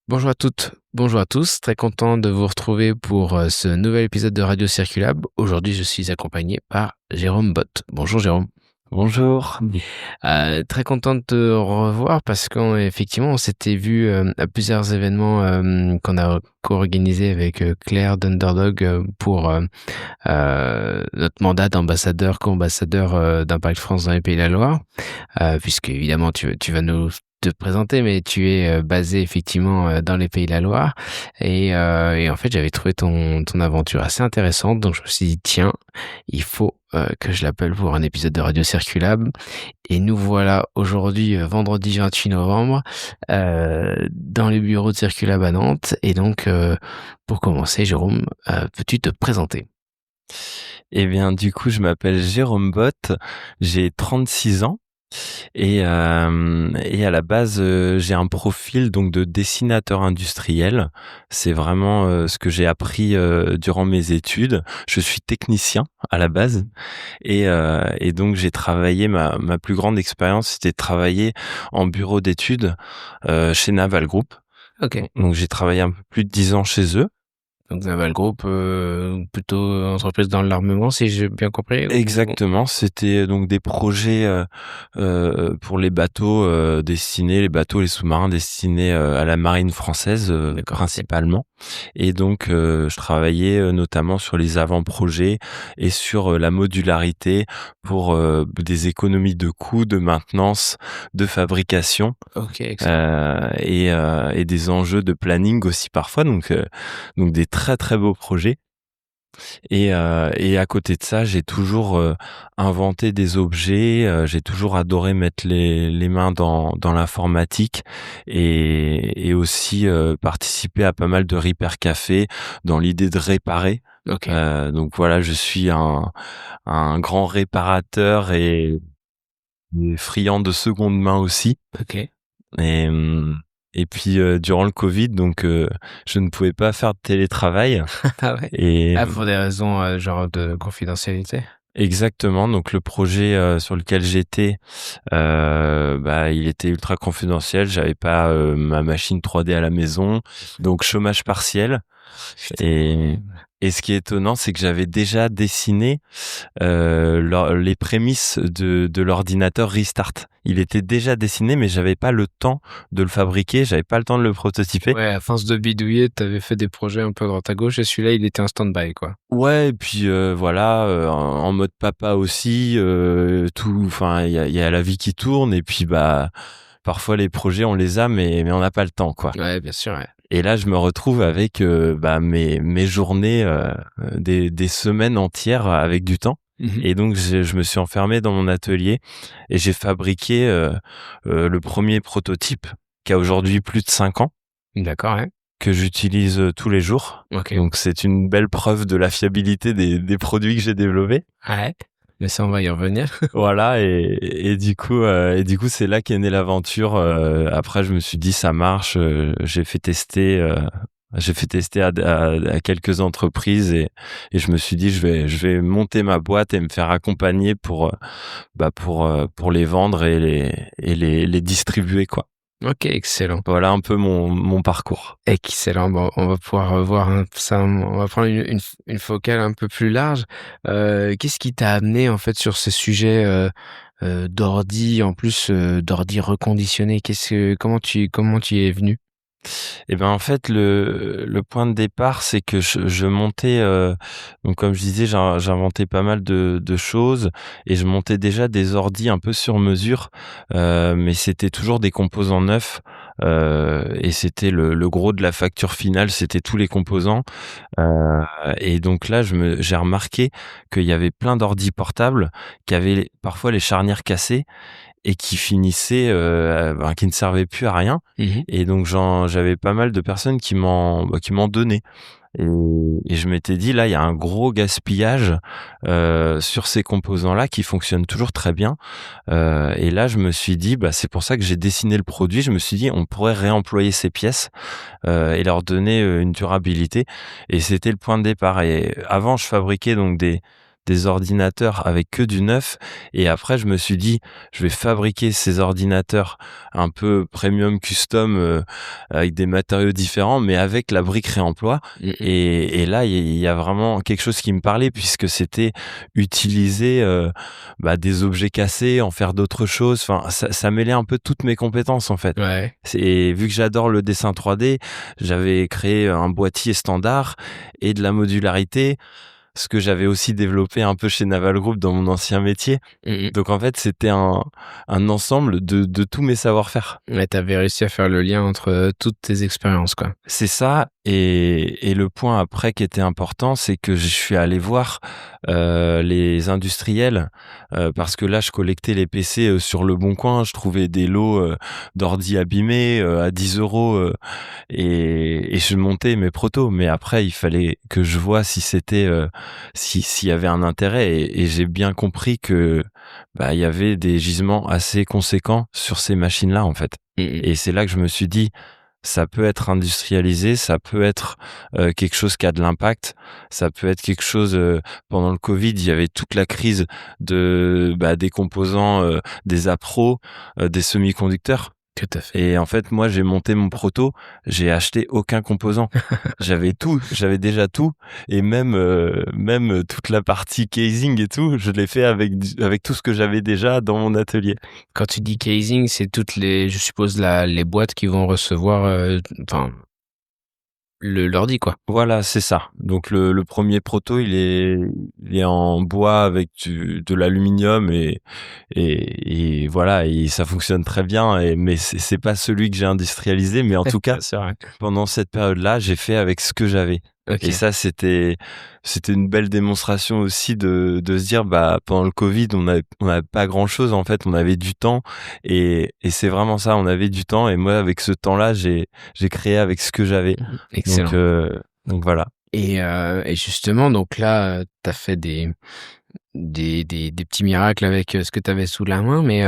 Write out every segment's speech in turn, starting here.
Bonjour à toutes, bonjour à tous, très content de vous retrouver pour ce nouvel épisode de Radio Circulable. Aujourd'hui, je suis accompagné par Jérôme Bott. Bonjour Jérôme. Bonjour. Très content de te revoir parce qu'effectivement, on s'était vu à plusieurs événements qu'on a co-organisés avec Claire d'Underdog pour notre mandat d'ambassadeur, co-ambassadeur d'Impact France dans les Pays de la Loire. Puisque évidemment tu vas nous te présenter, mais tu es basé effectivement dans les Pays de la Loire et en fait j'avais trouvé ton aventure assez intéressante, donc je me suis dit tiens, il faut que je l'appelle pour un épisode de Radio Circulable. Et nous voilà aujourd'hui vendredi 28 novembre dans les bureaux de Circulable à Nantes. Et donc pour commencer, Jérôme, peux-tu te présenter? Eh bien, du coup, je m'appelle Jérôme Bott, j'ai 36 ans et à la base, j'ai un profil donc de dessinateur industriel. C'est vraiment ce que j'ai appris durant mes études. Je suis technicien à la base et donc j'ai travaillé ma plus grande expérience, c'était de travailler en bureau d'études chez Naval Group. Ok. Donc j'ai travaillé un peu plus de 10 ans chez eux. Donc Naval Group, plutôt entreprise dans l'armement, si j'ai bien compris. Exactement, c'était donc des projets pour les bateaux les bateaux, les sous-marins destinés à la marine française D'accord. principalement. Et donc je travaillais notamment sur les avant-projets et sur la modularité pour des économies de coûts, de maintenance, de fabrication Ok, excellent. et des enjeux de planning aussi parfois. Donc des très très beaux projets. Et à côté de ça, j'ai toujours inventé des objets. J'ai toujours adoré mettre les mains dans l'informatique et aussi participer à pas mal de repair café dans l'idée de réparer. Ok. Donc voilà, je suis un grand réparateur et friand de seconde main aussi. Ok. Et, et puis durant le Covid, donc je ne pouvais pas faire de télétravail. Ah ouais. Et Ah, pour des raisons genre de confidentialité. exactement, donc le projet sur lequel j'étais, il était ultra confidentiel. J'avais pas ma machine 3D à la maison, donc chômage partiel. Putain. Et et ce qui est étonnant, c'est que j'avais déjà dessiné les prémices de l'ordinateur Restart. Il était déjà dessiné, mais j'avais pas le temps de le fabriquer, j'avais pas le temps de le prototyper. Ouais, à force de bidouiller, t'avais fait des projets un peu à droite à gauche et celui-là, il était en stand-by, quoi. Ouais, et puis voilà, en mode papa aussi, enfin il y a la vie qui tourne et puis bah parfois les projets on les a mais on n'a pas le temps quoi. Ouais, bien sûr, ouais. Et là je me retrouve avec mes journées, des semaines entières avec du temps. Mhm. Et donc je me suis enfermé dans mon atelier et j'ai fabriqué le premier prototype qui a aujourd'hui plus de 5 ans, D'accord, ouais. que j'utilise tous les jours. Ok. Donc c'est une belle preuve de la fiabilité des produits que j'ai développés. Ouais. Mais ça, on va y revenir. Voilà, et du coup c'est là qu'est née l'aventure. Après je me suis dit ça marche. J'ai fait tester à quelques entreprises et je me suis dit je vais monter ma boîte et me faire accompagner pour les vendre et les distribuer quoi. Ok, excellent. Voilà un peu mon parcours. Excellent. Bon, on va pouvoir revoir ça. On va prendre une focale un peu plus large. Qu'est-ce qui t'a amené en fait sur ce sujet d'ordi, en plus d'ordi reconditionné? Comment tu y es venu? Et ben en fait le point de départ c'est que je montais donc comme je disais j'inventais pas mal de choses et je montais déjà des ordis un peu sur mesure, mais c'était toujours des composants neufs, et c'était le gros de la facture finale, c'était tous les composants. Et donc là j'ai remarqué qu'il y avait plein d'ordis portables qui avaient parfois les charnières cassées et qui finissaient qui ne servaient plus à rien. Mhm. Et donc j'avais pas mal de personnes qui m'en donnaient. Et je m'étais dit là il y a un gros gaspillage sur ces composants-là qui fonctionnent toujours très bien. Et là je me suis dit c'est pour ça que j'ai dessiné le produit. Je me suis dit on pourrait réemployer ces pièces et leur donner une durabilité. Et c'était le point de départ. Et avant je fabriquais donc des ordinateurs avec que du neuf. Et après, je me suis dit, je vais fabriquer ces ordinateurs un peu premium, custom, avec des matériaux différents, mais avec la brique réemploi. Et là, il y a vraiment quelque chose qui me parlait, puisque c'était utiliser des objets cassés, en faire d'autres choses. Enfin, ça mêlait un peu toutes mes compétences, en fait. Ouais. Et vu que j'adore le dessin 3D, j'avais créé un boîtier standard et de la modularité, ce que j'avais aussi développé un peu chez Naval Group dans mon ancien métier. Donc en fait, c'était un ensemble de tous mes savoir-faire. Ouais, t'avais réussi à faire le lien entre toutes tes expériences, quoi. C'est ça. Et le point après qui était important, c'est que je suis allé voir les industriels, parce que là, je collectais les PC sur Le Bon Coin. Je trouvais des lots d'ordi abîmés à 10 €, et je montais mes protos. Mais après, il fallait que je vois si c'était s'il y avait un intérêt. Et j'ai bien compris que il y avait des gisements assez conséquents sur ces machines-là, en fait. Et c'est là que je me suis dit, ça peut être industrialisé, ça peut être quelque chose qui a de l'impact, ça peut être quelque chose. Pendant le Covid, il y avait toute la crise des composants, des appros, des semi-conducteurs. Tout à fait. Et en fait, moi, j'ai monté mon proto, j'ai acheté aucun composant. J'avais tout, j'avais déjà tout, et même toute la partie casing et tout, je l'ai fait avec tout ce que j'avais déjà dans mon atelier. Quand tu dis casing, c'est toutes les, je suppose, les boîtes qui vont recevoir, l'ordi, quoi. Voilà, c'est ça. Donc le premier proto, il est en bois avec de l'aluminium, et voilà, et ça fonctionne très bien. Mais c'est pas celui que j'ai industrialisé, mais en tout cas, C'est vrai. pendant cette période-là, j'ai fait avec ce que j'avais. Ok. Et ça, c'était une belle démonstration aussi de se dire, pendant le Covid, on avait pas grand-chose, en fait, on avait du temps, et c'est vraiment ça, on avait du temps, et moi, avec ce temps-là, j'ai créé avec ce que j'avais. Excellent. Donc voilà. Et justement, donc là, t'as fait des petits miracles avec ce que t'avais sous la main, mais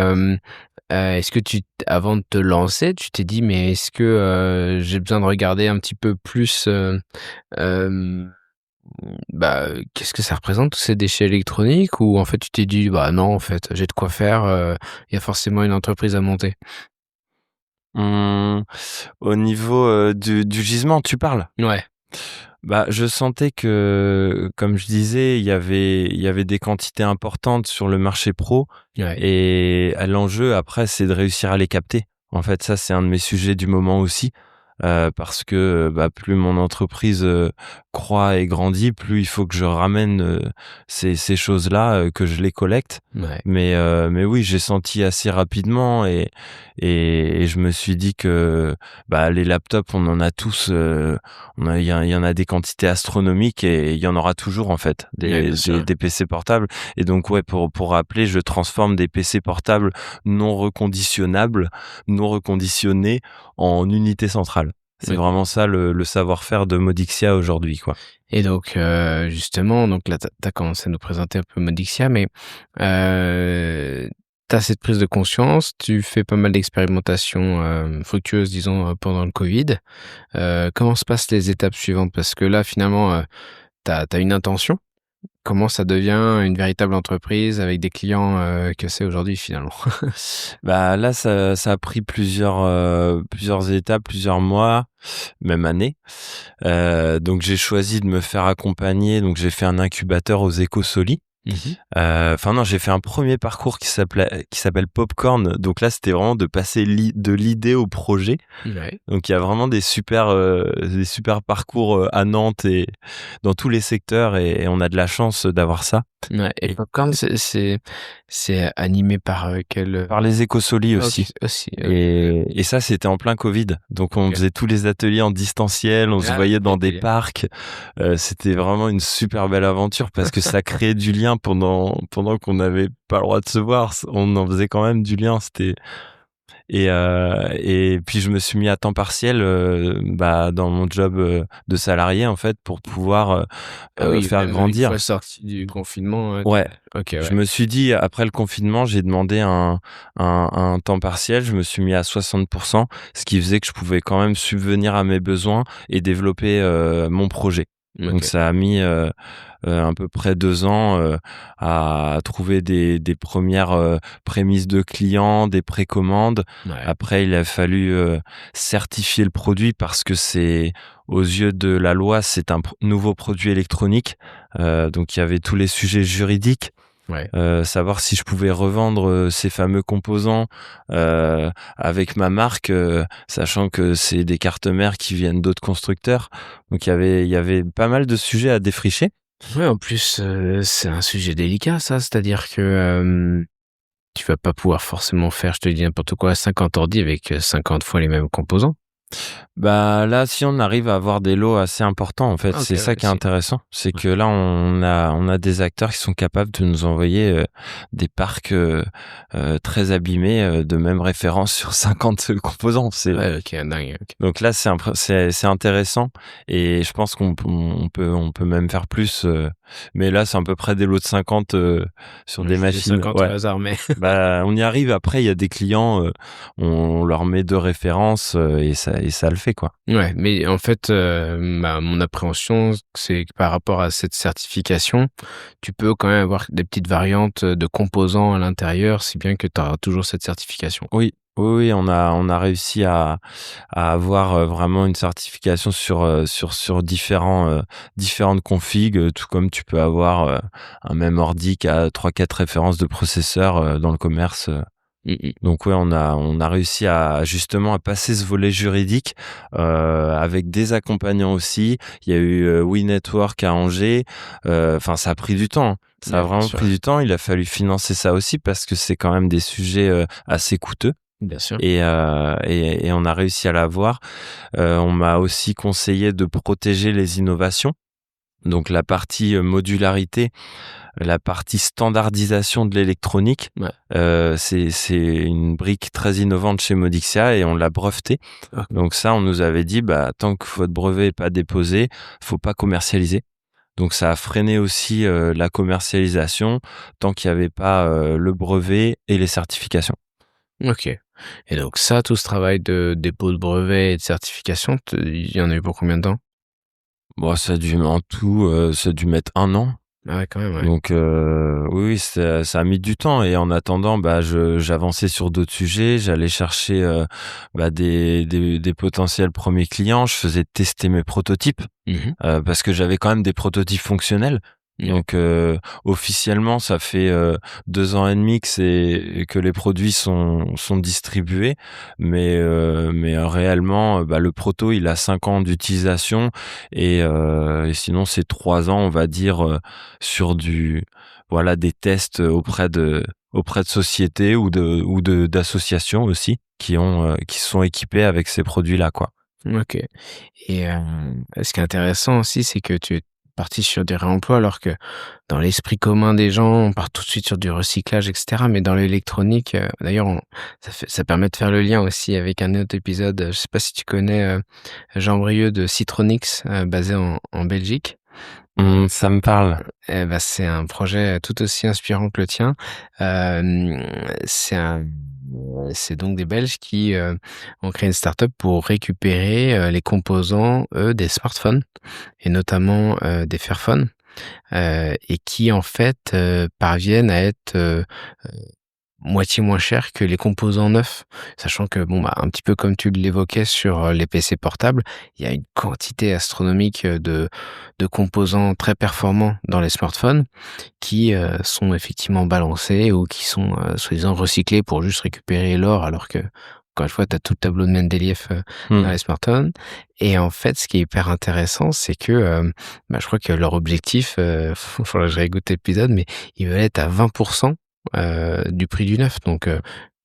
est-ce que avant de te lancer, tu t'es dit, mais est-ce que j'ai besoin de regarder un petit peu plus, qu'est-ce que ça représente tous ces déchets électroniques, ou en fait tu t'es dit, non, en fait, j'ai de quoi faire, il y a forcément une entreprise à monter? Au niveau du gisement, tu parles? Ouais. Je sentais que, comme je disais, il y avait des quantités importantes sur le marché pro, Ouais. et l'enjeu après, c'est de réussir à les capter. En fait, ça, c'est un de mes sujets du moment aussi, parce que plus mon entreprise croît et grandit, plus il faut que je ramène ces choses-là, que je les collecte. Ouais. Mais oui, j'ai senti assez rapidement, et je me suis dit que les laptops, on en a tous, il y en a des quantités astronomiques, et il y en aura toujours, en fait, Ouais, bien sûr. des PC portables. Et donc ouais, pour rappeler, je transforme des PC portables non reconditionnés en unités centrales. C'est Ok. vraiment ça le savoir-faire de Modixia aujourd'hui, quoi. Et donc, justement, donc là, t'as commencé à nous présenter un peu Modixia, mais t'as cette prise de conscience, tu fais pas mal d'expérimentations fructueuses, disons, pendant le Covid. Comment se passent les étapes suivantes? Parce que là, finalement, t'as une intention. Comment ça devient une véritable entreprise avec des clients que c'est aujourd'hui, finalement? Là, ça a pris plusieurs étapes, plusieurs mois, même années. Donc j'ai choisi de me faire accompagner. Donc j'ai fait un incubateur aux Écosoli. Non, j'ai fait un premier parcours qui s'appelle Popcorn. Donc là, c'était vraiment de passer de l'idée au projet. Ouais. Donc il y a vraiment des super parcours à Nantes et dans tous les secteurs, et on a de la chance d'avoir ça. Ouais. Et Popcorn, c'est animé par quel... Par les Écosoli aussi. Ok, aussi. Et ça, c'était en plein Covid. Donc on faisait tous les ateliers en distanciel, on se voyait dans des parcs. C'était vraiment une super belle aventure, parce que ça créait du lien pendant qu'on n'avait pas le droit de se voir. On en faisait quand même du lien. Et puis je me suis mis à temps partiel dans mon job de salarié, en fait, pour pouvoir faire grandir. Une fois sorti du confinement. Ouais. Ok, ouais. Je me suis dit, après le confinement, j'ai demandé un temps partiel. Je me suis mis à 60%, ce qui faisait que je pouvais quand même subvenir à mes besoins et développer mon projet. Donc OK. ça a mis, à peu près 2 ans, à trouver des premières prémices de clients, des précommandes. Ouais. Après, il a fallu, certifier le produit parce que c'est aux yeux de la loi, c'est un nouveau produit électronique. Donc il y avait tous les sujets juridiques. Ouais. Savoir si je pouvais revendre, ces fameux composants, avec ma marque, sachant que c'est des cartes mères qui viennent d'autres constructeurs. Donc il y avait pas mal de sujets à défricher. Ouais, en plus, c'est un sujet délicat ça, c'est-à-dire que, tu vas pas pouvoir forcément faire, je te dis n'importe quoi, 50 ordi avec, 50 fois les mêmes composants. Bah, là, si on arrive à avoir des lots assez importants, en fait, Ah OK, c'est ouais, ça qui est c'est intéressant. C'est ouais. que là, on a des acteurs qui sont capables de nous envoyer, des parcs, très abîmés, de même référence sur 50 composants. Ouais, OK, dingue, OK. Donc là, c'est intéressant et je pense qu'on peut même faire plus, mais là, c'est à peu près des lots de 50, sur des Je dis machines. 50 au Ouais, hasard, mais bah, on y arrive. Après, il y a des clients, on leur met 2 références, et ça le fait, quoi. ouais, mais en fait, mon appréhension, c'est que par rapport à cette certification, tu peux quand même avoir des petites variantes, de composants à l'intérieur, si bien que tu auras toujours cette certification. Oui, oui, oui, on a réussi à avoir, vraiment une certification sur différentes configs, tout comme tu peux avoir, un même ordi qui a 3-4 références de processeurs, dans le commerce. Mmh mh. Donc ouais, on a réussi à justement à passer ce volet juridique, avec des accompagnants aussi. Il y a eu, We Network à Angers. Enfin, ça a pris du temps, hein. Ça a Ouais, bien vraiment sûr, pris du temps. Il a fallu financer ça aussi parce que c'est quand même des sujets, assez coûteux. bien sûr. Et on a réussi à l'avoir. On m'a aussi conseillé de protéger les innovations. Donc la partie, modularité, la partie standardisation de l'électronique, Ouais. c'est une brique très innovante chez Modixia et on l'a breveté. OK. Donc ça, on nous avait dit: «Bah, tant que votre brevet est pas déposé, faut pas commercialiser». Donc ça a freiné aussi, la commercialisation tant qu'il y avait pas, le brevet et les certifications. OK, et donc ça, tout ce travail de dépôt de brevet et de certification, il y en a eu pour combien de temps? Bon, ça a dû en tout, ça a dû mettre 1 an. Ah ouais, quand même, ouais. Donc oui, oui, ça a mis du temps et en attendant, bah, j'avançais sur d'autres sujets. J'allais chercher, bah, des potentiels premiers clients. Je faisais tester mes prototypes, Mmh. parce que j'avais quand même des prototypes fonctionnels. Ouais. Donc officiellement, ça fait, 2 ans et demi que les produits sont distribués, mais réellement, bah, le proto, il a 5 ans d'utilisation et sinon c'est 3 ans, on va dire, sur voilà, des tests auprès de sociétés ou d'associations aussi qui sont équipées avec ces produits-là, quoi. OK, et ce qui est intéressant aussi, c'est que tu es parti sur du réemploi alors que dans l'esprit commun des gens, on part tout de suite sur du recyclage et cetera, mais dans l'électronique, d'ailleurs ça permet de faire le lien aussi avec un autre épisode, je sais pas si tu connais, Jean Brieuc de Citronix, basé en Belgique? Ça me parle. C'est un projet tout aussi inspirant que le tien. Hem, c'est donc des Belges qui, ont créé une start-up pour récupérer, les composants, des smartphones et notamment, des Fairphone, et qui en fait, parviennent à être, moitié moins cher que les composants neufs. Sachant que bon, bah, un petit peu comme tu l'évoquais sur, les PC portables, il y a une quantité astronomique, de composants très performants dans les smartphones qui, sont effectivement balancés ou qui sont, soi-disant recyclés pour juste récupérer l'or alors que, encore une fois, tu as tout le tableau de Mendeleïev, dans Mmh. les smartphones, et en fait, ce qui est hyper intéressant, c'est que, je crois que leur objectif, faudrait que je réécoute l'épisode, mais ils veulent être à 20 du prix du neuf, donc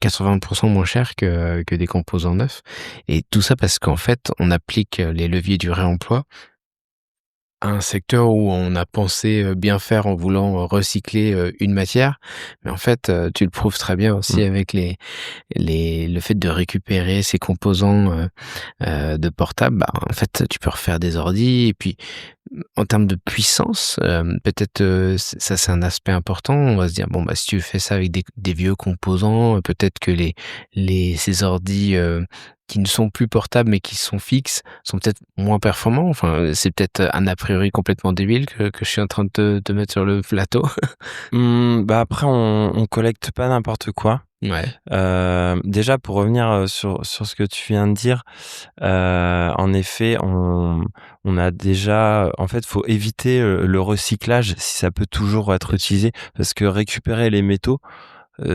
80 moins cher que des composants neufs, et tout ça parce qu'en fait, on applique, les leviers du réemploi à un secteur où on a pensé, bien faire en voulant, recycler, une matière. Mais en fait, tu le prouves très bien aussi Mmh. avec le fait de récupérer ces composants, de portable, bah, en fait, tu peux refaire des ordis, et puis, en termes de puissance, peut-être, ça c'est un aspect important. On va se dire: «Bon, bah, si tu fais ça avec des vieux composants, peut-être que ces ordis, qui ne sont plus portables, mais qui sont fixes, sont peut-être moins performants? Enfin, c'est peut-être un a priori complètement débile que je suis en train de te mettre sur le plateau. Bah, après on collecte pas n'importe quoi. Ouais. Déjà pour revenir, sur ce que tu viens de dire, en effet, on a déjà en fait, faut éviter, le recyclage si ça peut toujours être utilisé parce que récupérer les métaux,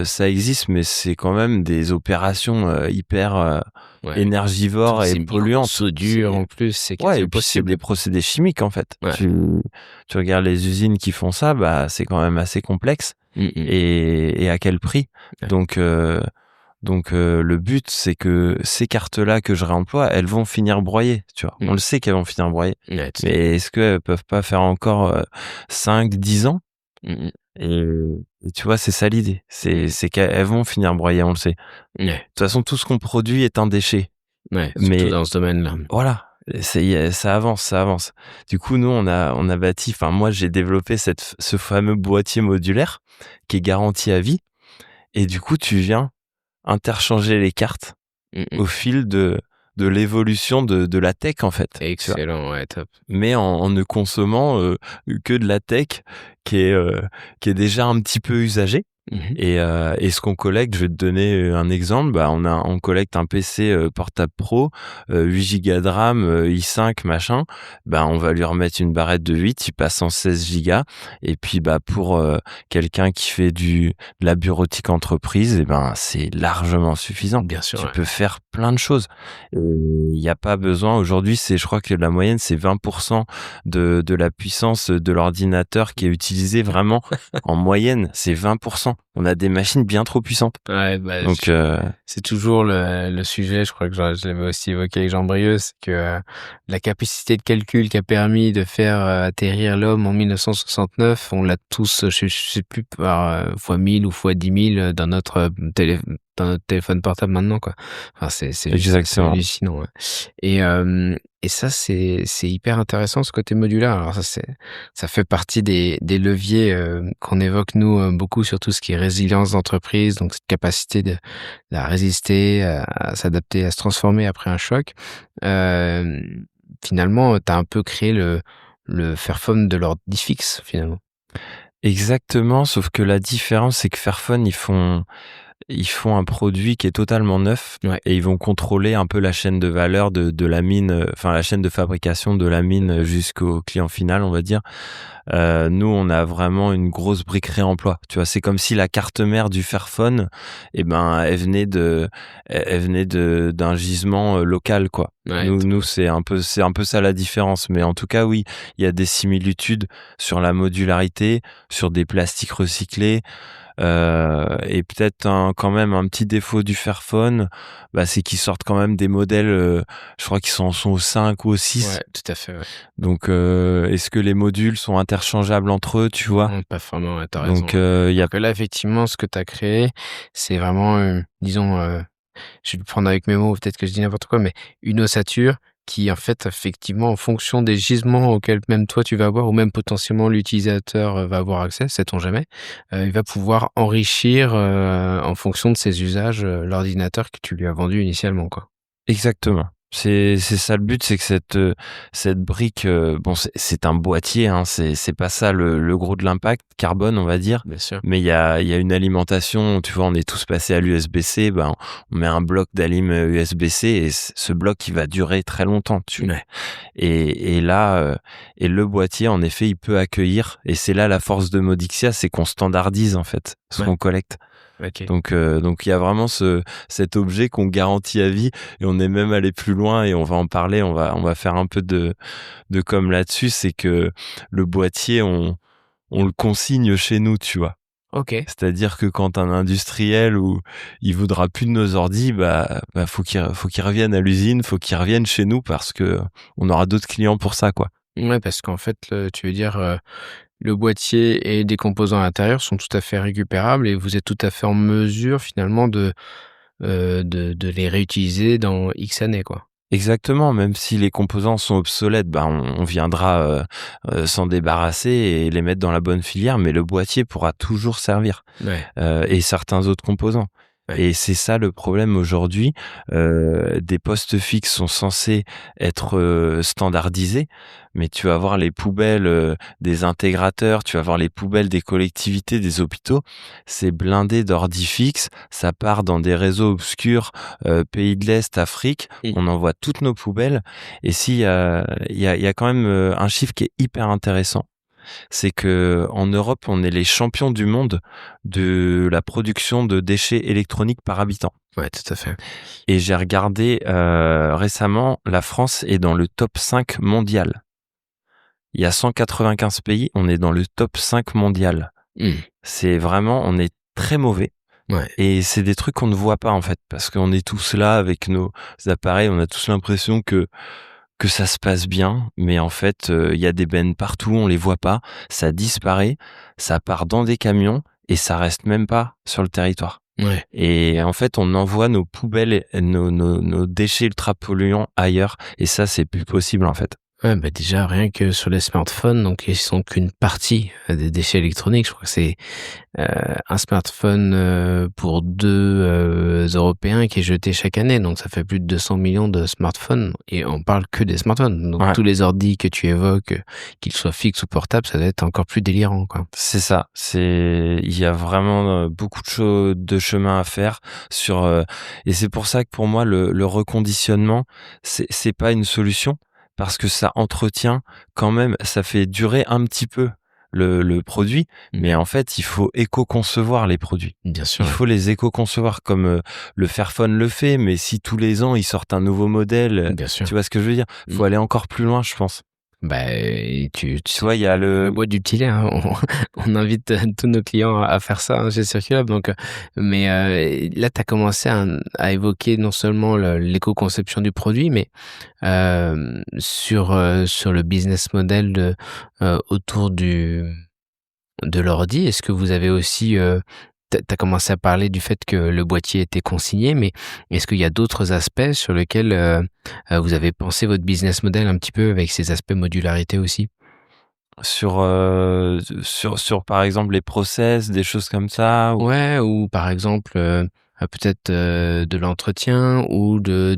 ça existe, mais c'est quand même des opérations, hyper, Ouais. énergivores Toutes et ces polluantes. micro-soudures en plus, c'est Ouais, quasi et puis c'est impossible. des procédés chimiques, en fait. Ouais. Tu regardes les usines qui font ça, bah, c'est quand même assez complexe Mmh mh. et à quel prix? Ouais. Donc le but, c'est que ces cartes-là que je réemploie, elles vont finir broyées, tu vois? Mmh. On le sait qu'elles vont finir broyées, Ouais, tout à fait. mais est-ce qu'elles peuvent pas faire encore, 5-10 ans? Mmh mh. Et et tu vois, c'est ça l'idée. Mmh. C'est qu'elles vont finir broyées, on le sait. De Ouais, toute façon, tout ce qu'on produit est un déchet, ouais, surtout mais dans ce domaine-là. voilà, ça avance, ça avance. Du coup, nous, on a bâti, enfin moi, j'ai développé ce fameux boîtier modulaire qui est garanti à vie. Et du coup, tu viens interchanger les cartes Mmh mh. au fil de l'évolution de la tech, en fait, tu vois. Excellent, ouais, top. Mais en ne consommant que de la tech qui est déjà un petit peu usagée. Mmh mh. Et ce qu'on collecte, je vais te donner un exemple. Bah, on collecte un PC portable pro, 8 gigas de RAM, i5 machin. Bah, on va lui remettre une barrette de 8, il passe en 16 gigas. Et puis bah pour quelqu'un qui fait de la bureautique entreprise, et ben c'est largement suffisant. Bien sûr, Tu ouais. peux faire plein de choses. Il n'y a pas besoin. Aujourd'hui, je crois que la moyenne, c'est 20% de la puissance de l'ordinateur qui est utilisée vraiment. En moyenne, c'est 20%. On a des machines bien trop puissantes. Ouais, bah, Donc, c'est toujours le sujet, je crois que je l'avais aussi évoqué avec Jean Brieuc, c'est que, la capacité de calcul qui a permis de faire, atterrir l'homme en 1969, on l'a tous, je sais plus par, fois 1000 ou fois 10 000, dans notre téléphone portable maintenant, quoi. Enfin, c'est exactement. hallucinant, ouais. Et ça, c'est hyper intéressant, ce côté modulaire. Alors ça fait partie des leviers, qu'on évoque nous, beaucoup sur tout ce qui est résilience d'entreprise, donc cette capacité à résister, à s'adapter, à se transformer après un choc. Finalement, tu as un peu créé le Fairphone de l'ordi fixe, finalement. Exactement, sauf que la différence, c'est que Fairphone, ils font un produit qui est totalement neuf Ouais. et ils vont contrôler un peu la chaîne de valeur de la mine, enfin la chaîne de fabrication de la mine jusqu'au client final, on va dire. Nous, on a vraiment une grosse brique réemploi. Tu vois, c'est comme si la carte mère du Fairphone, eh ben, elle venait d'un gisement local, quoi. Ouais, Nous, c'est un peu ça la différence. Mais en tout cas, oui, il y a des similitudes sur la modularité, sur des plastiques recyclés. Et peut-être quand même un petit défaut du Fairphone, bah, c'est qu'ils sortent quand même des modèles, je crois qu'ils sont au 5 ou au 6. ouais, tout à fait, ouais. Donc, est-ce que les modules sont interchangeables entre eux, tu vois? Non, pas vraiment, ouais, tu raison, Donc, ouais. il y a Alors que là, effectivement, ce que tu as créé, c'est vraiment, disons, je vais le prendre avec mes mots, peut-être que je dis n'importe quoi, mais une ossature qui, en fait, effectivement, en fonction des gisements auxquels même toi tu vas avoir ou même potentiellement l'utilisateur, va avoir accès, sait-on jamais, il va pouvoir enrichir, en fonction de ses usages, l'ordinateur que tu lui as vendu initialement, quoi. exactement. C'est ça le but, c'est que cette brique, bon, c'est un boîtier, hein, c'est pas ça le gros de l'impact carbone, on va dire. Bien sûr. Mais il y a une alimentation, tu vois, on est tous passés à l'USB-C, ben, on met un bloc d'alim USB-C et ce bloc, il va durer très longtemps, Ouais. et là, et le boîtier, en effet, il peut accueillir, et c'est là la force de Modixia, c'est qu'on standardise, en fait, ce Ouais. qu'on collecte. OK. Donc il y a vraiment cet objet qu'on garantit à vie, et on est même allé plus loin et on va en parler, on va faire un peu de com là-dessus, c'est que le boîtier, on le consigne chez nous, tu vois. OK. C'est-à-dire que quand un industriel ou il voudra plus de nos ordis, bah faut qu'il revienne à l'usine, faut qu'il revienne chez nous parce que on aura d'autres clients pour ça, quoi. Ouais, parce qu'en fait, tu veux dire, le boîtier et des composants à l'intérieur sont tout à fait récupérables et vous êtes tout à fait en mesure finalement de les réutiliser dans X années, quoi. Exactement, même si les composants sont obsolètes, bah on viendra s'en débarrasser et les mettre dans la bonne filière, mais le boîtier pourra toujours servir, Ouais. et certains autres composants. Ouais. Et c'est ça le problème aujourd'hui. Des postes fixes sont censés être standardisés, mais tu vas voir les poubelles des intégrateurs, tu vas voir les poubelles des collectivités, des hôpitaux, c'est blindé d'ordi fixes, ça part dans des réseaux obscurs, pays de l'Est, Afrique, on envoie toutes nos poubelles. Et si il y a quand même un chiffre qui est hyper intéressant, c'est que en Europe, on est les champions du monde de la production de déchets électroniques par habitant. Ouais, tout à fait. Et j'ai regardé récemment, la France est dans le top 5 mondial. Il y a 195 pays, on est dans le top 5 mondial. C'est vraiment, on est très mauvais. Ouais. Et c'est des trucs qu'on ne voit pas en fait, parce qu'on est tous là avec nos appareils, on a tous l'impression que ça se passe bien, mais en fait, il y a des bennes partout, on les voit pas, ça disparaît, ça part dans des camions et ça reste même pas sur le territoire. Ouais. Et en fait, on envoie nos poubelles, nos déchets ultra polluants ailleurs, et ça, c'est plus possible en fait. Ouais, bah déjà rien que sur les smartphones, donc ils sont qu'une partie des déchets électroniques. Je crois que c'est un smartphone pour 2 Européens qui est jeté chaque année, donc ça fait plus de 200 millions de smartphones et on parle que des smartphones. Donc Ouais. tous les ordis que tu évoques, qu'ils soient fixes ou portables, ça doit être encore plus délirant, quoi. C'est ça. Il y a vraiment beaucoup de chemin à faire et c'est pour ça que pour moi le reconditionnement c'est pas une solution parce que ça entretient quand même, ça fait durer un petit peu le produit, mais en fait il faut éco-concevoir les produits. Bien sûr. Il faut les éco-concevoir comme le Fairphone le fait, mais si tous les ans ils sortent un nouveau modèle, Bien sûr. tu vois ce que je veux dire? Faut aller encore plus loin, je pense. Bah, tu Tu vois, il y a le bois d'utilitaire, hein, on invite tous nos clients à faire ça, hein, chez Circulab. Donc, mais là, tu as commencé à évoquer non seulement l'éco-conception du produit, mais sur le business model autour de l'ordi. Est-ce que vous avez aussi t'as commencé à parler du fait que le boîtier était consigné, mais est-ce qu'il y a d'autres aspects sur lesquels vous avez pensé votre business model un petit peu avec ces aspects modularité aussi? Sur par exemple les process, des choses comme ça ou Ouais, ou par exemple, peut-être, de l'entretien ou de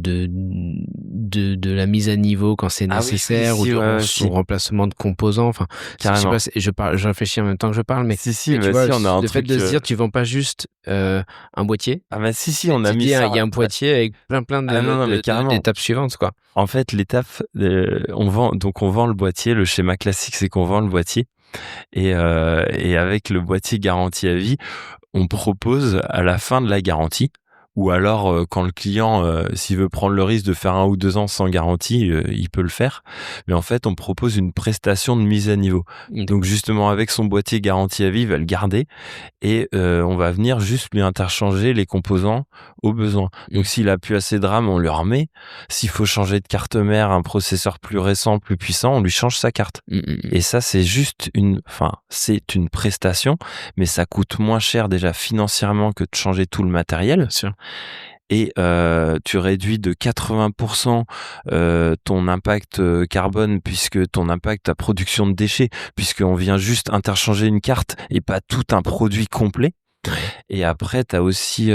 la mise à niveau quand c'est ah oui, nécessaire ou si, de ouais, ouais, son si, remplacement de composants. Enfin, je sais carrément. pas, je réfléchis en même temps que je parle, mais Si, tu bah, vois, si, on a un le fait truc, de se dire, tu vends pas juste, un boîtier, ah bah, si, on a tu mis dis, hein, ça, il y a un ouais. boîtier avec plein Ah non, non, mais carrément. d'étapes suivantes, quoi. En fait, l'étape, on vend le boîtier, le schéma classique, c'est qu'on vend le boîtier et avec le boîtier garantie à vie, on propose à la fin de la garantie ou alors quand le client s'il veut prendre le risque de faire 1 ou 2 ans sans garantie, il peut le faire. Mais en fait, on propose une prestation de mise à niveau. Donc justement avec son boîtier garantie à vie, il va le garder et on va venir juste lui interchanger les composants au besoin. Donc s'il a plus assez de RAM, on lui remet. S'il faut changer de carte mère, un processeur plus récent, plus puissant, on lui change sa carte. Et ça, c'est juste c'est une prestation, mais ça coûte moins cher déjà financièrement que de changer tout le matériel. Bien sûr. Et tu réduis de 80% ton impact carbone, puisque ton impact ta production de déchets, puisqu'on vient juste interchanger une carte et pas tout un produit complet. Et après, tu as aussi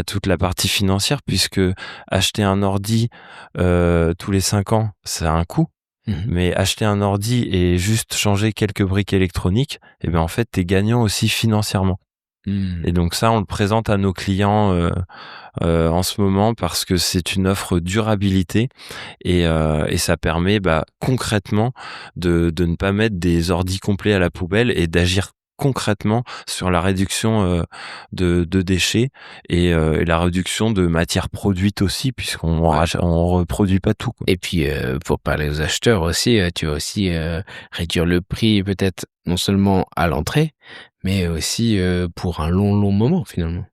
toute la partie financière, puisque acheter un ordi tous les 5 ans, ça a un coût. Mais acheter un ordi et juste changer quelques briques électroniques, et ben en fait, t'es gagnant aussi financièrement. Et donc ça, on le présente à nos clients en ce moment parce que c'est une offre durabilité et ça permet concrètement de ne pas mettre des ordis complets à la poubelle et d'agir concrètement sur la réduction de déchets et la réduction de matières produites aussi puisqu'on on reproduit pas tout, quoi. Et puis, pour parler aux acheteurs aussi, tu vas aussi réduire le prix peut-être non seulement à l'entrée, mais aussi pour un long moment finalement.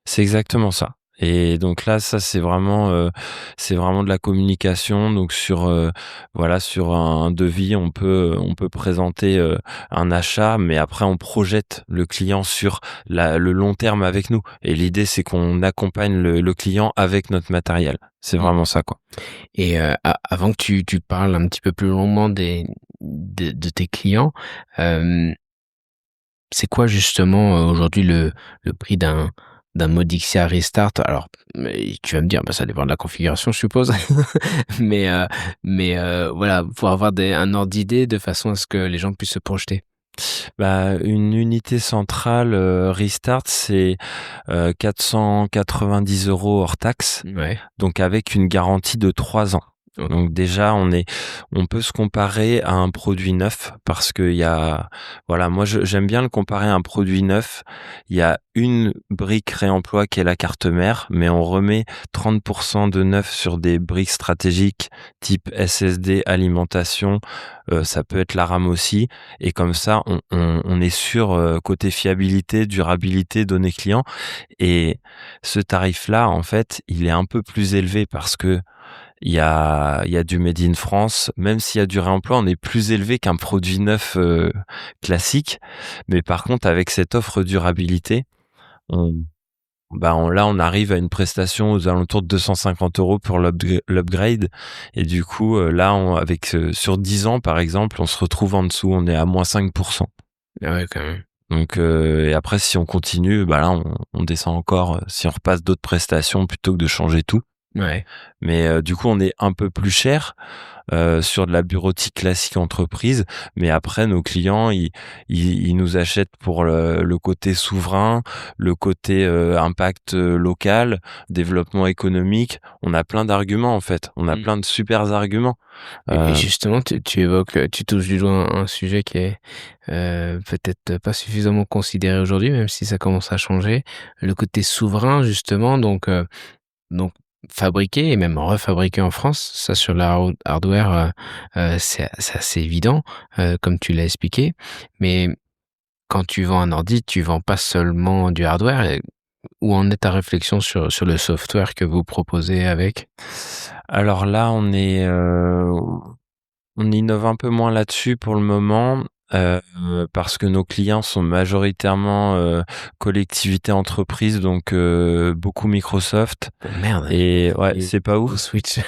C'est exactement ça. Et donc là, ça c'est vraiment de la communication. Donc sur un devis, on peut présenter un achat, mais après on projette le client sur le long terme avec nous. Et l'idée c'est qu'on accompagne le client avec notre matériel. C'est vraiment ça, quoi. Et avant que tu parles un petit peu plus longuement de tes clients, c'est quoi justement aujourd'hui le prix d'un d'un Modixia Restart. Alors, mais tu vas me dire, bah, ça dépend de la configuration, je suppose. Mais, voilà, pour avoir un ordre d'idée de façon à ce que les gens puissent se projeter. Bah, une unité centrale Restart, c'est 490 € hors taxe, Ouais. donc avec une garantie de 3 ans. OK. Donc déjà, on peut se comparer à un produit neuf parce qu'il y a, voilà, moi j'aime bien le comparer à un produit neuf. Il y a une brique réemploi qui est la carte mère, mais on remet 30% de neuf sur des briques stratégiques type SSD, alimentation, ça peut être la RAM aussi. Et comme ça, on est sûr côté fiabilité, durabilité, données clients. Et ce tarif-là, en fait, il est un peu plus élevé parce que il y a du made in France, même s'il y a du réemploi, on est plus élevé qu'un produit neuf classique. Mais par contre, avec cette offre durabilité, on, là, on arrive à une prestation aux alentours de 250 € pour l'upgrade. Et du coup, là, sur 10 ans, par exemple, on se retrouve en dessous, on est à moins 5%. Ah ouais, quand même. Donc, et après, si on continue, là, on descend encore, si on repasse d'autres prestations plutôt que de changer tout. Ouais. Mais du coup, on est un peu plus cher sur de la bureautique classique entreprise. Mais après, nos clients, ils nous achètent pour le côté souverain, le côté impact local, développement économique. On a plein d'arguments, en fait. On a plein de super arguments. Et justement, tu évoques, tu touches du doigt un sujet qui est peut-être pas suffisamment considéré aujourd'hui, même si ça commence à changer. Le côté souverain, justement, donc fabriqué et même refabriqué en France, ça sur la hardware, c'est assez évident, comme tu l'as expliqué. Mais quand tu vends un ordi, tu vends pas seulement du hardware. Et où en est ta réflexion sur le software que vous proposez avec? Alors là, on innove un peu moins là-dessus pour le moment. Parce que nos clients sont majoritairement collectivités entreprises, donc beaucoup Microsoft. Merde. Et ouais, Et c'est pas au ouf. Switch.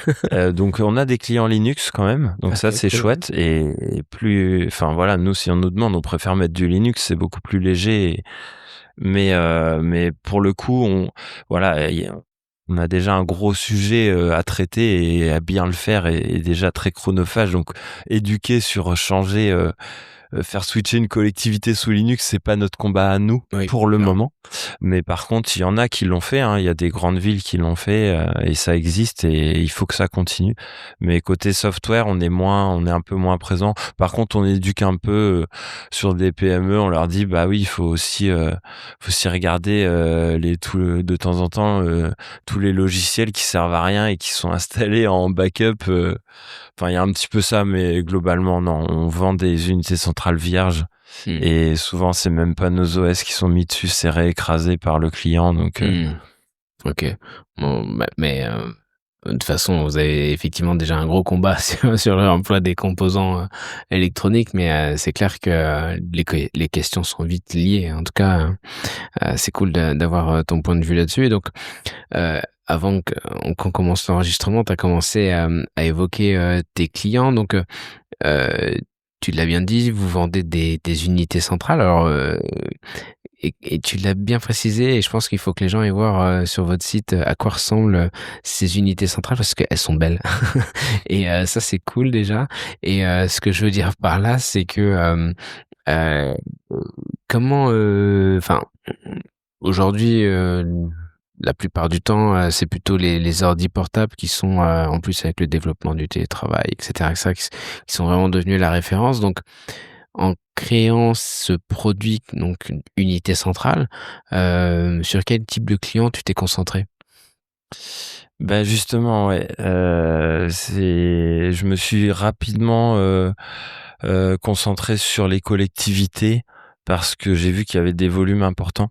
Donc on a des clients Linux quand même, donc ça OK, c'est cool. chouette. Et plus, enfin voilà, nous si on nous demande, on préfère mettre du Linux, c'est beaucoup plus léger. Mais pour le coup, voilà, on a déjà un gros sujet à traiter et à bien le faire est déjà très chronophage. Donc éduquer sur changer. Faire switcher une collectivité sous Linux, c'est pas notre combat à nous Oui, pour le clairement. moment. Mais par contre, il y en a qui l'ont fait, hein. Il y a des grandes villes qui l'ont fait et ça existe et il faut que ça continue. Mais côté software, on est un peu moins présent. Par contre, on éduque un peu sur des PME. On leur dit, bah oui, il faut aussi regarder de temps en temps tous les logiciels qui servent à rien et qui sont installés en backup. Enfin, il y a un petit peu ça, mais globalement, non. On vend des unités centrales vierges et souvent, c'est même pas nos OS qui sont mis dessus, c'est réécrasé par le client. Donc, OK. Bon, mais de toute façon, vous avez effectivement déjà un gros combat sur l'emploi des composants, électroniques, mais c'est clair que les questions sont vite liées. En tout cas, c'est cool d'avoir ton point de vue là-dessus. Et donc, avant qu'on commence l'enregistrement, tu as commencé à évoquer tes clients. Donc, tu l'as bien dit, vous vendez des unités centrales. Alors, et tu l'as bien précisé, et je pense qu'il faut que les gens aillent voir sur votre site à quoi ressemblent ces unités centrales parce qu'elles sont belles. Et ça, c'est cool déjà. Et ce que je veux dire par là, c'est que euh, comment, enfin, aujourd'hui, la plupart du temps, c'est plutôt les ordi portables qui sont, en plus avec le développement du télétravail, etc., qui sont vraiment devenus la référence. Donc, en créant ce produit, donc une unité centrale, sur quel type de client tu t'es concentré? bah justement, ouais, je me suis rapidement concentré sur les collectivités parce que j'ai vu qu'il y avait des volumes importants.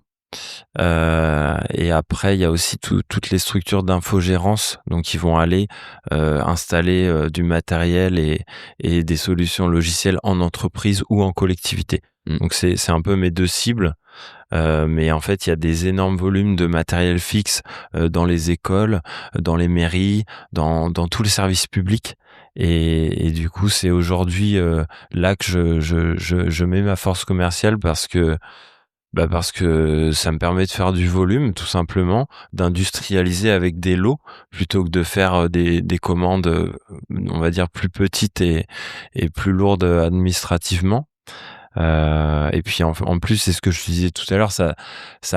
Et après, il y a aussi toutes les structures d'infogérance, donc ils vont aller installer du matériel et des solutions logicielles en entreprise ou en collectivité. Donc c'est un peu mes deux cibles. Mais en fait, il y a des énormes volumes de matériel fixe dans les écoles, dans les mairies, dans tous les services publics. Et du coup, c'est aujourd'hui là que je mets ma force commerciale parce que Bah, parce que ça me permet de faire du volume, tout simplement, d'industrialiser avec des lots, plutôt que de faire, des commandes, on va dire plus petites et plus lourdes, administrativement. Et puis en plus, c'est ce que je te disais tout à l'heure, ça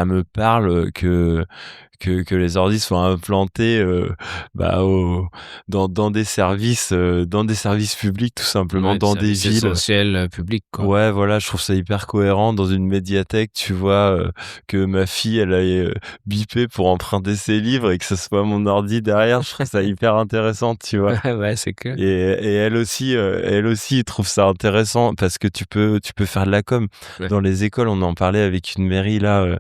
me parle que les ordi soient implantés dans des services publics, tout simplement, Ouais, des dans des services villes. essentiels, publics, quoi. Ouais, voilà, je trouve ça hyper cohérent dans une médiathèque, tu vois, que ma fille, elle aille, biper pour emprunter ses livres et que ce soit mon ordi derrière. Je trouve ça hyper intéressant, tu vois? Ouais, c'est clair. Et elle aussi trouve ça intéressant parce que tu peux faire de la com. Ouais. Dans les écoles, on en parlait avec une mairie là,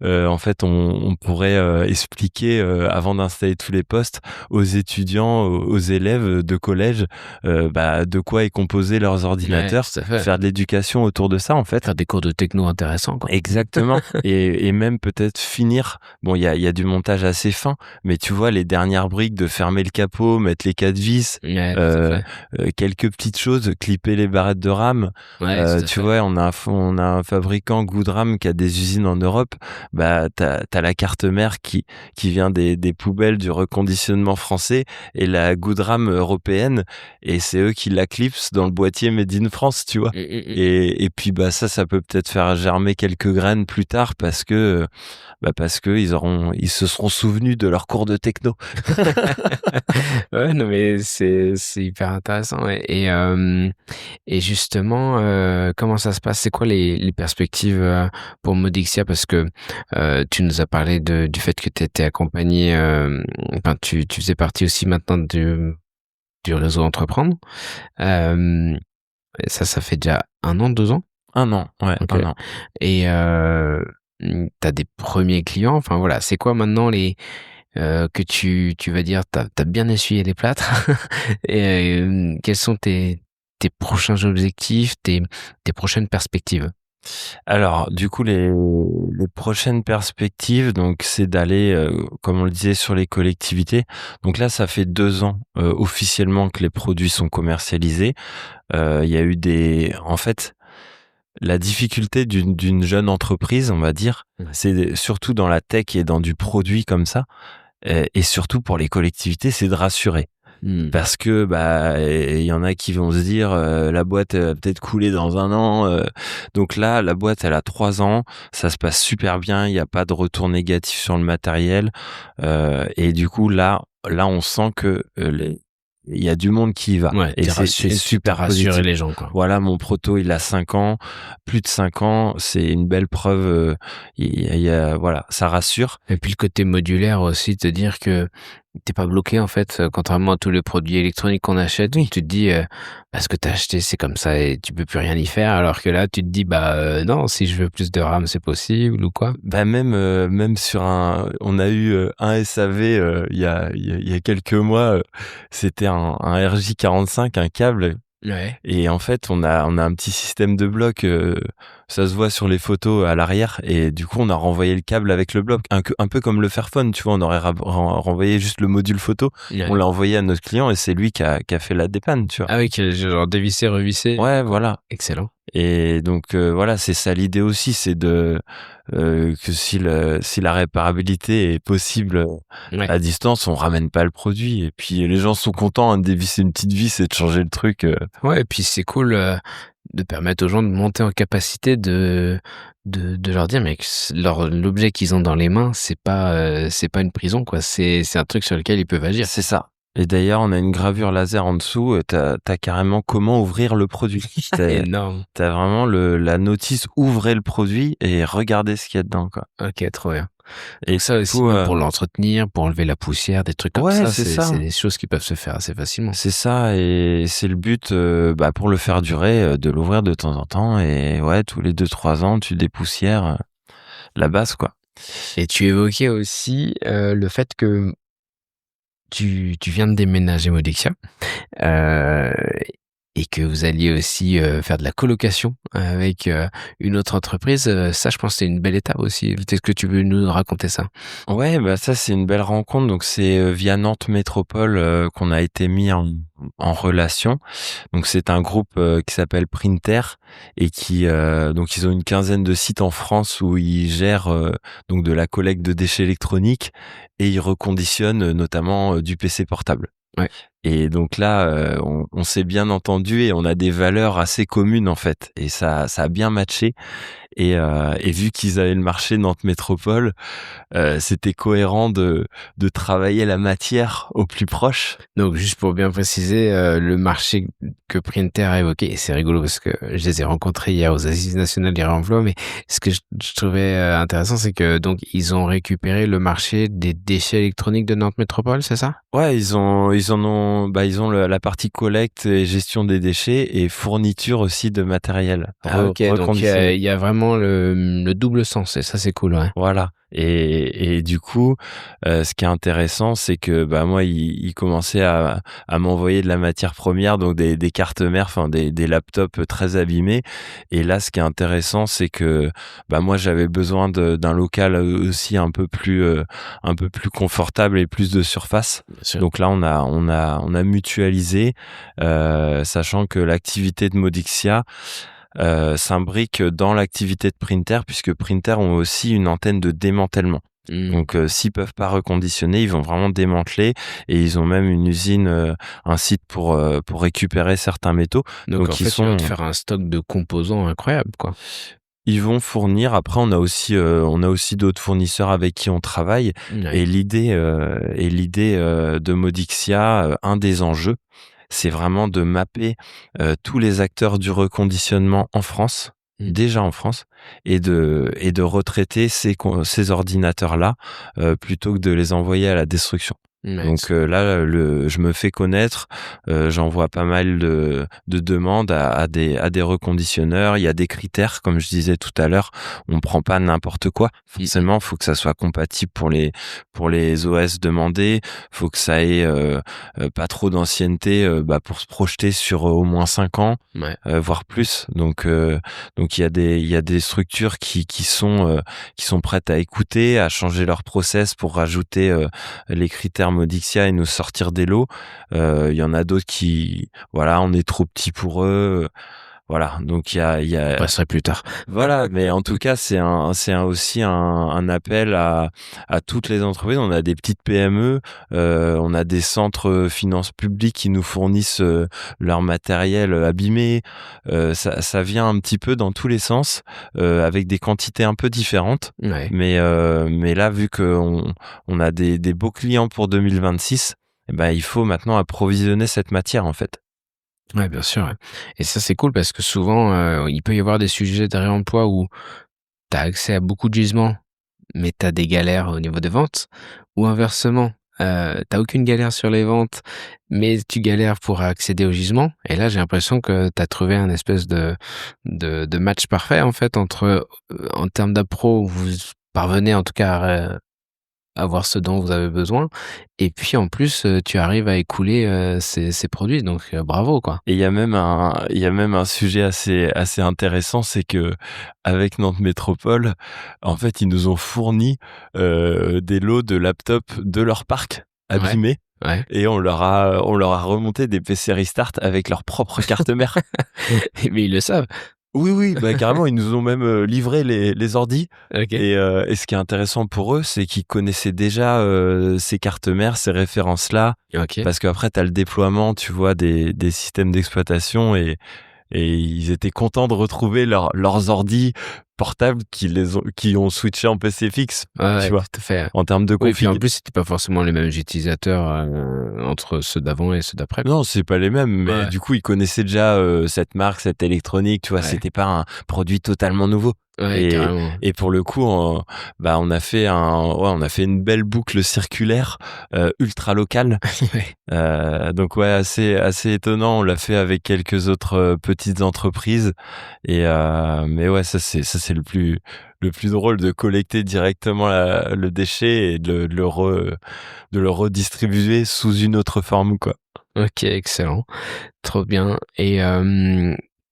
en fait, on pourrait, expliquer, avant d'installer tous les postes aux étudiants, aux élèves de collège, de quoi est composé leurs Ouais, ordinateurs, tout à fait. faire de l'éducation autour de ça, en fait. Faire des cours de techno intéressants, quoi. Exactement. Et même peut-être finir. Bon, il y a du montage assez fin, mais tu vois, les dernières briques de fermer le capot, mettre les 4 vis, Ouais, tout à euh, fait. quelques petites choses, clipper les barrettes de RAM. Ouais, tout à Tu fait. vois, on a un fabricant Goodram qui a des usines en Europe. Bah, t'as la carte mère qui vient des poubelles du reconditionnement français et la Goodram européenne, et c'est eux qui la clipsent dans le boîtier Made in France, tu vois. Mmh, mmh, mmh. Et puis bah ça peut peut-être faire germer quelques graines plus tard parce que ils se seront souvenus de leur cours de techno. Ouais, non, mais c'est hyper intéressant, ouais. Et justement, comment ça se passe? C'est quoi les perspectives, pour Modixia? Parce que, tu nous as parlé du fait que tu étais accompagné, enfin, tu faisais partie aussi maintenant du réseau Entreprendre. Hem, ça fait déjà 1 an, 2 ans? 1 an, ouais, OK. 1 an. Et tu des premiers clients? Enfin, voilà, c'est quoi maintenant que tu vas dire, t'as bien essuyé les plâtres? Et quels sont tes prochains objectifs, tes prochaines perspectives? Alors, du coup, les prochaines perspectives, donc, c'est d'aller, comme on le disait, sur les collectivités. Donc là, ça fait 2 ans, officiellement que les produits sont commercialisés. Il y a eu en fait, la difficulté d'une jeune entreprise, on va dire, Ouais. c'est surtout dans la tech et dans du produit comme ça, et surtout pour les collectivités, c'est de rassurer. Mmh. Parce que il y en a qui vont se dire la boîte va peut-être couler dans 1 an. Donc là, la boîte elle a 3 ans, ça se passe super bien, il n'y a pas de retour négatif sur le matériel, et du coup là on sent que il y a du monde qui y va, Ouais, et c'est tu super rassuré positif. les gens, quoi. Voilà, mon proto il a 5 ans, plus de 5 ans, c'est une belle preuve. Voilà, ça rassure. Et puis le côté modulaire aussi, te dire que t'es pas bloqué en fait, contrairement à tous les produits électroniques qu'on achète, où Oui. tu te dis, ce que t'as acheté, c'est comme ça et tu peux plus rien y faire. Alors que là, tu te dis: «Bah, non, si je veux plus de RAM, c'est possible» ou quoi. Bah même sur on a eu un SAV il y a quelques mois, c'était un RJ45, un câble. Ouais. Et en fait, on a un petit système de bloc, ça se voit sur les photos à l'arrière, et du coup, on a renvoyé le câble avec le bloc, un peu comme le Fairphone, tu vois, on aurait renvoyé juste le module photo, on Ouais. l'a envoyé à notre client et c'est lui qui a fait la dépanne, tu vois. Ah oui, que genre dévisser, revisser. Ouais, voilà. Excellent. Et donc voilà, c'est ça l'idée aussi, c'est que si la réparabilité est possible Ouais. à distance, on ramène pas le produit, et puis les gens sont contents, hein, de dévisser une petite vis et de changer le truc. Ouais, et puis c'est cool, de permettre aux gens de monter en capacité de leur dire: «Mais que l'objet qu'ils ont dans les mains, c'est pas une prison, quoi. C'est un truc sur lequel ils peuvent agir». C'est ça. Et d'ailleurs, on a une gravure laser en dessous, t'as carrément comment ouvrir le produit. Énorme. T'as vraiment la notice «Ouvrez le produit et regardez ce qu'il y a dedans», quoi. OK, trop bien. Et Donc ça du aussi, coup, même pour l'entretenir, pour enlever la poussière, des trucs comme ouais, ça, c'est c'est ça. des choses qui peuvent se faire assez facilement. C'est ça, et c'est le but, pour le faire durer, de l'ouvrir de temps en temps, et ouais, tous les 2 3 ans, tu dépoussières, la base, quoi. Et tu évoquais aussi, le fait que tu viens de déménager Modexia, heu et que vous alliez aussi, faire de la colocation avec, une autre entreprise, ça je pense que c'est une belle étape aussi. Est-ce que tu veux nous raconter ça? Ouais, bah, ça, c'est une belle rencontre. Donc, c'est via Nantes Métropole qu'on a été mis en relation. Donc, c'est un groupe qui s'appelle Printer et donc, ils ont une quinzaine de sites en France où ils gèrent donc de la collecte de déchets électroniques et ils reconditionnent notamment du PC portable. Ouais. Et donc là, on s'est bien entendu et on a des valeurs assez communes en fait. Et ça a bien matché. Et vu qu'ils avaient le marché Nantes Métropole, c'était cohérent de travailler la matière au plus proche. Donc juste pour bien préciser, le marché que Printer a évoqué et c'est rigolo parce que je les ai rencontrés hier aux Assises nationales du réemploi, mais ce que je trouvais, intéressant, c'est que donc ils ont récupéré le marché des déchets électroniques de Nantes Métropole, c'est ça? Ouais, ils ont la partie collecte et gestion des déchets et fourniture aussi de matériel Ah OK, donc reconditionné. il y a vraiment le double sens et ça c'est cool, ouais. Voilà. Et du coup, ce qui est intéressant, c'est que bah moi, ils commençaient à m'envoyer de la matière première, donc des cartes mères, enfin des laptops très abîmés. Et là, ce qui est intéressant, c'est que bah moi, j'avais besoin d'un local aussi un peu plus confortable et plus de surface. Bien sûr. Donc là, on a mutualisé, sachant que l'activité de Modixia s'imbrique dans l'activité de Printer, puisque Printer ont aussi une antenne de démantèlement. Mmh. Donc, s'ils peuvent pas reconditionner, ils vont vraiment démanteler et ils ont même une usine, un site pour récupérer certains métaux. Donc en Donc, fait, tu vas te faire un stock de composants incroyable, quoi. ils vont fournir. Après, on a aussi d'autres fournisseurs avec qui on travaille. Ouais. Et l'idée de Modixia, un des enjeux, c'est vraiment de mapper tous les acteurs du reconditionnement en France, Mmh. déjà en France, et de retraiter ces ordinateurs-là plutôt que de les envoyer à la destruction. Ouais, Donc là, je me fais connaître, j'envoie pas mal de demandes à des reconditionneurs. Il y a des critères, comme je disais tout à l'heure, on prend pas n'importe quoi. mmh. Forcément, faut que ça soit compatible pour les OS demandés, faut que ça ait pas trop d'ancienneté, bah, pour se projeter sur au moins 5 ans, Ouais. voire plus. Donc il y a des structures qui sont prêtes à écouter, à changer leur process pour rajouter les critères Modixia et nous sortir des lots. Il y en a d'autres qui, voilà, on est trop petit pour eux. Voilà, donc il y Je a passerai plus tard. voilà, mais en tout cas, aussi un appel à toutes les entreprises. On a des petites PME, on a des centres finances publiques qui nous fournissent leur matériel abîmé. Ça vient un petit peu dans tous les sens, avec des quantités un peu différentes. Ouais. Mais là, vu on a des beaux clients pour 2026, eh ben, il faut maintenant approvisionner cette matière, en fait. Ouais, bien sûr, ouais. Et ça, c'est cool parce que souvent, il peut y avoir des sujets de réemploi où tu as accès à beaucoup de gisements, mais tu as des galères au niveau des ventes ou inversement, tu aucune galère sur les ventes, mais tu galères pour accéder au gisement et là, j'ai l'impression que tu as trouvé un espèce de match parfait, en fait, entre, en termes d'appro, vous parvenez en tout cas avoir ce dont vous avez besoin et puis en plus, tu arrives à écouler, ces produits donc bravo, quoi. Et il y a même un sujet assez intéressant, c'est que avec Nantes Métropole, en fait, ils nous ont fourni des lots de laptops de leur parc Ouais, abîmés ouais. et on leur a remonté des PC Restart avec leur propre carte mère. Mais ils le savent. Oui, oui, bah carrément, ils nous ont même livré les ordis. OK. Et ce qui est intéressant pour eux, c'est qu'ils connaissaient déjà ces cartes mères, ces références-là, OK. parce qu'après, tu as le déploiement, tu vois, des systèmes d'exploitation et ils étaient contents de retrouver leurs ordis portables qui ont switché en PC fixe, Ouais, tu ouais, vois, tout à fait. en termes de Oui, et puis en config. plus, c'était pas forcément les mêmes utilisateurs, entre ceux d'avant et ceux d'après, quoi. Non, c'est pas les mêmes, mais Ouais, du coup, ils connaissaient déjà cette marque, cette électronique, tu vois, ouais, c'était pas un produit totalement nouveau. ouais, Et, carrément. et pour le coup, on a fait on a fait une belle boucle circulaire, ultra locale. Ouais. Donc ouais, assez étonnant. On l'a fait avec quelques autres petites entreprises. Mais ouais, ça c'est le plus drôle de collecter directement le déchet et de le redistribuer sous une autre forme, quoi. OK, excellent, trop bien et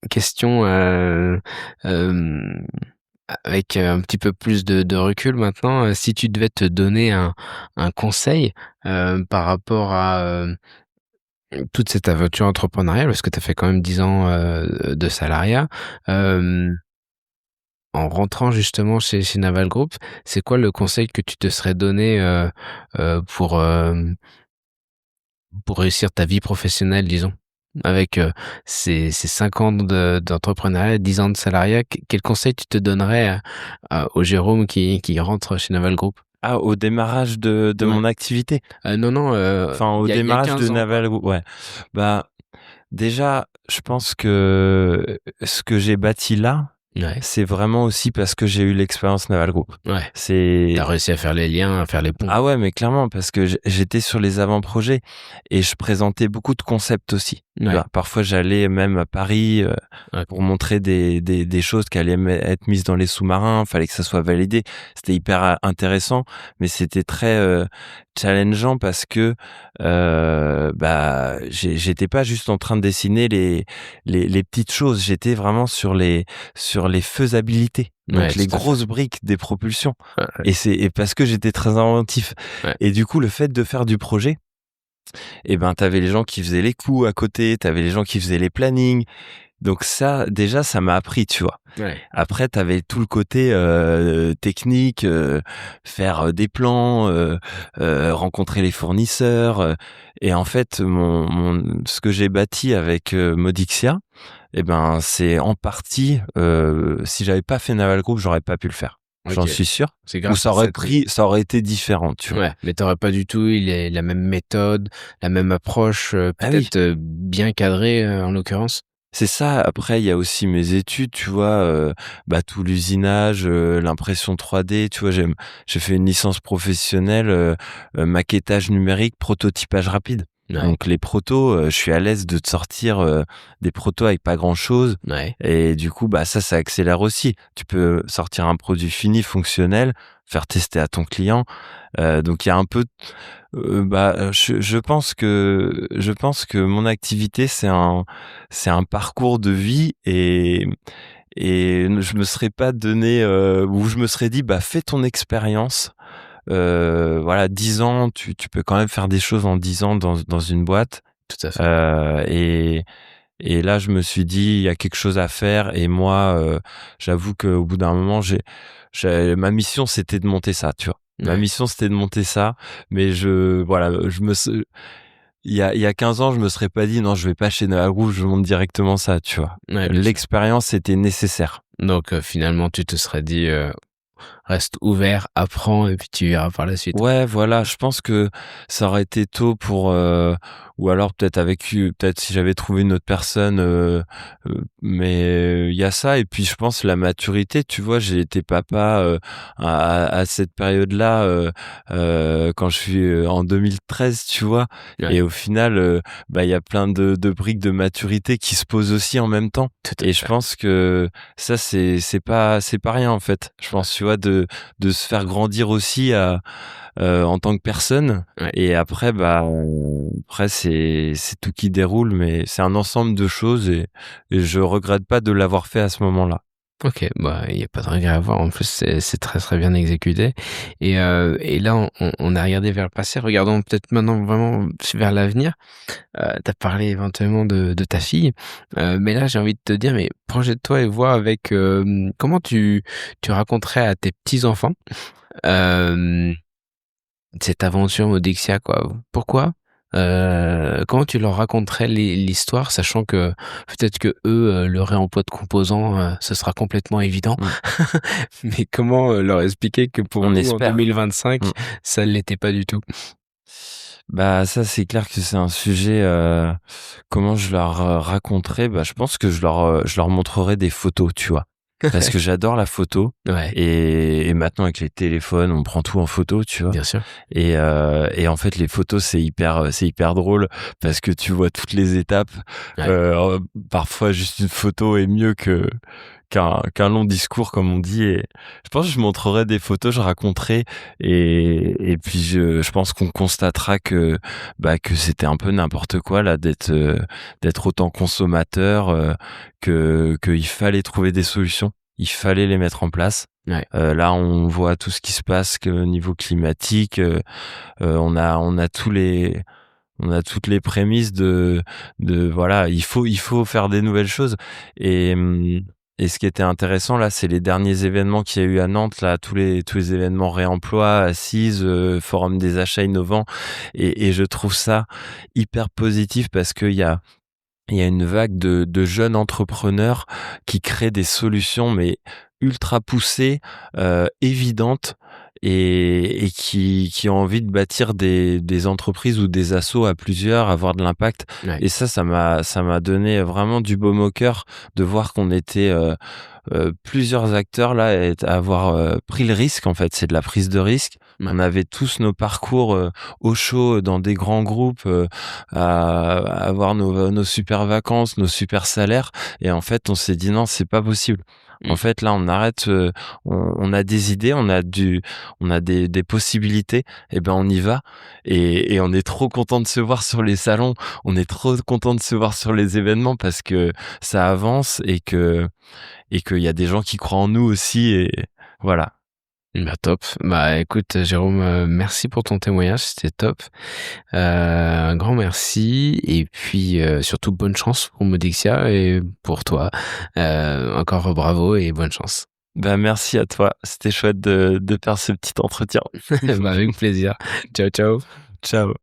question, hem, avec, un petit peu plus de recul maintenant, si tu devais te donner un conseil, par rapport à, toute cette aventure entrepreneuriale, parce que tu as fait quand même 10 ans, de salariat, hem, en rentrant justement chez Naval Group, c'est quoi le conseil que tu te serais donné, pour, pour réussir ta vie professionnelle, disons? Avec, ces 5 ans d'entrepreneuriat, 10 ans de salariat, quel conseil tu te donnerais au Jérôme qui rentre chez Naval Group? Ah, au démarrage de Ouais. mon activité? Non, non, Enfin, au il y a démarrage de 15 ans, quoi. Naval Group, ouais. Bah, déjà, je pense que ce que j'ai bâti là, Ouais, c'est vraiment aussi parce que j'ai eu l'expérience Naval Group. ouais. Tu C'est réussi à faire les liens, à faire les ponts. Ah ouais, mais clairement, parce que j'étais sur les avant-projets et je présentais beaucoup de concepts aussi. Tu Ouais, vois, parfois, j'allais même à Paris ouais, pour montrer des choses qui allaient être mises dans les sous-marins. Fallait que ça soit validé. C'était hyper intéressant, mais c'était très challengeant parce que bah, j'étais pas juste en train de dessiner les petites choses. J'étais vraiment sur les faisabilités. ouais, Donc les tout à fait. grosses briques des propulsions. Ouais, ouais, Et parce que j'étais très inventif. ouais. Et du coup, le fait de faire du projet, eh ben, t'avais les gens qui faisaient les coups à côté, t'avais les gens qui faisaient les plannings. Donc ça, déjà, ça m'a appris, tu vois. Ouais, Après, t'avais tout le côté technique, faire des plans, rencontrer les fournisseurs. Et en fait, ce que j'ai bâti avec Modixia, eh ben, c'est en partie, si j'avais pas fait Naval Group, j'aurais pas pu le faire. J'en OK. suis sûr. C'est Ou grâce à cette ça aurait été différent, tu vois. ouais, mais tu aurais pas du tout eu les la même méthode, la même approche, Ah oui, peut-être, bien cadrée, en l'occurrence? c'est ça. Après, il y a aussi mes études, tu vois, bah, tout l'usinage, l'impression 3D, tu vois, j'ai fait une licence professionnelle, maquettage numérique, prototypage rapide. Ouais, Donc les protos, je suis à l'aise de te sortir, des protos avec pas grand chose ouais, et du coup, bah, ça accélère aussi. Tu peux sortir un produit fini, fonctionnel, faire tester à ton client. Donc il y a un peu bah, je pense que mon activité, c'est un parcours de vie et je me serais pas donné, ou je me serais dit: «Bah, fais ton expérience». Voilà, 10 ans, tu peux quand même faire des choses en 10 ans dans une boîte. tout à fait. Heu et et là, je me suis dit: «Il y a quelque chose à faire» et moi, j'avoue qu'au bout d'un moment, ma mission, c'était de monter ça, tu vois? Ma Ouais, mission, c'était de monter ça, mais voilà, il y a 15 ans, je me serais pas dit: «Non, je vais pas chez Navarro, je monte directement ça», tu vois? ouais, bien sûr. L'expérience était nécessaire. Donc finalement, tu te serais dit, «Reste ouvert, apprends et puis tu verras par la suite». Ouais, voilà, je pense que ça aurait été tôt pour, ou alors peut-être si j'avais trouvé une autre personne, mais il y a ça et puis je pense la maturité, tu vois? J'ai été papa, à cette période-là, quand je suis, en 2013, tu vois? Ouais, Et au final, bah, il y a plein de briques de maturité qui se posent aussi en même temps tout à et je fait. pense que ça, c'est pas rien, en fait. Je pense, tu vois, de se faire grandir aussi en tant que personne Ouais. et après bah après c'est tout qui déroule mais c'est un ensemble de choses et je regrette pas de l'avoir fait à ce moment-là. OK, bah, il y a pas de regret à avoir. En plus, c'est très, très bien exécuté et là, on a regardé vers le passé. Regardons peut-être maintenant vraiment vers l'avenir. Tu as parlé éventuellement de ta fille, mais là, j'ai envie de te dire, mais projette-toi et vois avec, comment tu raconterais à tes petits-enfants, hem, cette aventure Modexia, quoi? Pourquoi? Comment tu leur raconterais l'histoire, sachant que peut-être qu'eux, le réemploi de composants, ce sera complètement évident. Mmh. Mais comment, leur expliquer que pour On vous, en espère. 2025, Mmh. ça ne l'était pas du tout? Bah ça c'est clair que c'est un sujet, comment je leur, raconterai? Bah je pense que je leur montrerai des photos, tu vois? Parce que j'adore la photo Ouais, et maintenant avec les téléphones, on prend tout en photo, tu vois? bien sûr. Et en fait, les photos, c'est hyper drôle parce que tu vois toutes les étapes. Ouais, Parfois, juste une photo est mieux qu'un long discours, comme on dit. Et je pense que je montrerai des photos, je raconterai, et puis je pense qu'on constatera que c'était un peu n'importe quoi là, d'être autant consommateur, que qu'il fallait trouver des solutions, il fallait les mettre en place. Ouais. Là, on voit tout ce qui se passe que au niveau climatique. On a on a toutes les prémices de voilà, il faut faire des nouvelles choses. Et ce qui était intéressant là, c'est les derniers événements qu'il y a eu à Nantes là, tous les événements réemploi, assises, forum des achats innovants, et je trouve ça hyper positif parce qu'il y a une vague de jeunes entrepreneurs qui créent des solutions, mais ultra poussées, évidentes, et qui ont envie de bâtir des entreprises ou des assos à plusieurs, avoir de l'impact. Ouais. Et ça m'a donné vraiment du baume au cœur de voir qu'on était plusieurs acteurs là à avoir pris le risque. En fait, c'est de la prise de risque. Ouais. On avait tous nos parcours au chaud dans des grands groupes, à avoir nos super vacances, nos super salaires, et en fait on s'est dit non, c'est pas possible. En fait là on arrête, on a des idées, on a des possibilités, et ben on y va, et on est trop content de se voir sur les salons, on est trop content de se voir sur les événements parce que ça avance, et qu'il y a des gens qui croient en nous aussi, et voilà. Bah top. Bah écoute Jérôme, merci pour ton témoignage, c'était top. Un grand merci, et puis surtout bonne chance pour Modexia et pour toi. Encore bravo et bonne chance. Ben merci à toi, c'était chouette de faire ce petit entretien. Bah avec plaisir. Ciao ciao. Ciao.